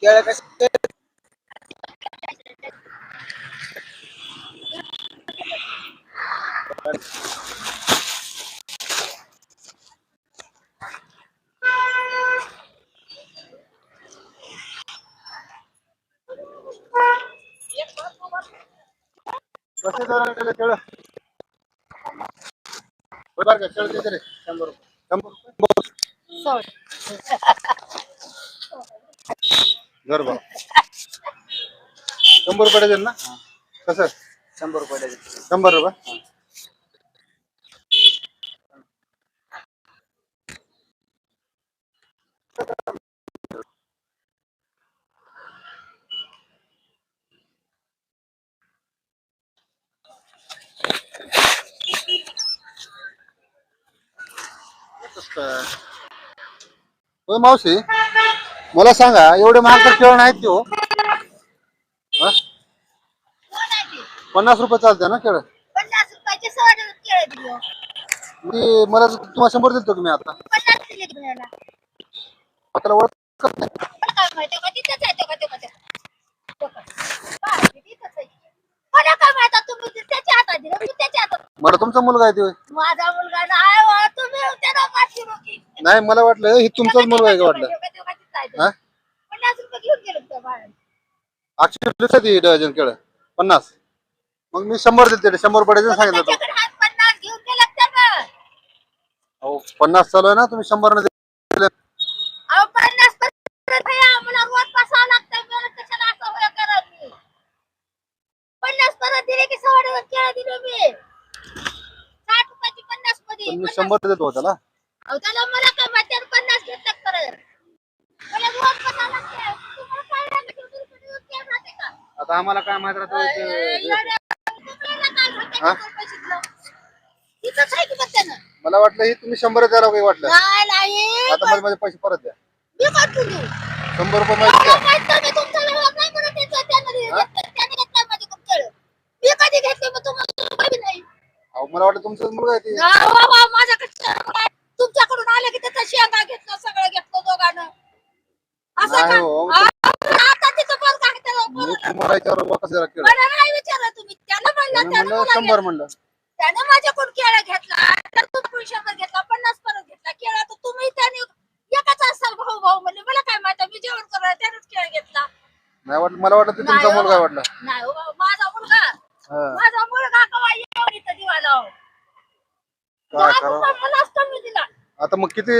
केळं कसे कसे केळं केळं बरं का केळं किती रे 100 रुपये 100 घर बा 100 रुपये डझन ना कसं 100 रुपये डझन 100 रुपये हो मावशी मला सांगा एवढे महाग तर केळं नाहीत की हो हा? 50 रुपये चालते ना केळं 50 रुपयाचे 100 केळं दिले. मी मला तुम्हाला 100 देतो तुम्ही आता 50 दिले तुम्हाला. आता ओळख मला काय माहिती का तिथंच आहे तो का काय तिथंच आहे. मला काय माहिती तुम्ही त्याच्या हातात दिलं मी त्याच्या हातात. मला तुमचा मुलगा आहे ते माझा मुलगा नाही हो, तुम्ही त्याला पाचशे रुपये. नाही मला वाटलं हे तुमचाच मुलगा आहे का वाटलं हा 50 रुपये घेऊन गेलो त्या बाळाने. 800 डझन केळं 50 मग मी 100 देते 100 रुपये डझन सांगितलं तो त्याच्याकडे हात 50 घेऊन गेला त्यानं. अहो 50 चालू आहे ना तुम्ही 100 न दिले अहो 50 परत भैया आम्हाला रोज बसावं लागतंय मला कशाला असं होय करा मी 50 परत दिले की 100 केळं दिले मी 60 रुपयाची 50 मध्ये पण मी 100 देतो त्याला अहो त्याला मला काय माहिती 50 घेतलं परत मला रोज बसावं लागतंय तुम्हाला काय लागतं तुम्ही केळं राहते का आता आम्हाला काय माहित राहतं तुम्हाला काय माहिती पैशातलं तिथंच आहे की बघ त्यानं मला वाटलं हे तुम्ही 100 द्यायला काही वाटलं नाही नाही आता मला माझे पैसे परत द्या मी काढतो देऊ 100 रुपये माहिती द्या मी तुमचा व्यवहार नाही म्हणत त्याने घेतला माझे तुमच्याकडे मी कधी घेतले मग तुम्हाला माहिती नाही अहो मला वाटलं तुमचाच मुलगा आहे ते माझ्याकडे तुमच्याकडून आले की त्याचा शेंगा घेतलं सगळं घेतलं दोघांना असं नाही का हो. आता तिथं बोल काय त्याला मी तुम्हाला विचारलं बा कसं केळं मला नाही विचारलं तुम्ही त्याला म्हणलं म्हणलं त्यानं 100 म्हणलं त्यानं माझ्याकडून केळं घेतला तर तुम्ही 100 घेतला 50 परत घेतला केळं तर तुम्ही त्याने एकाच असाल भाऊ भाऊ म्हणजे मला काय माहिती मी जेवण करणार त्यानेच केळं घेतला नाही वाटलं मला वाटलं ते तुमचा मुलगा आहे वाटलं नाही हो माझा मुलगा हा. माझा मुलगा कवा येऊन इथं दिवाला काय करावं मलाच कमी दिला आता मग किती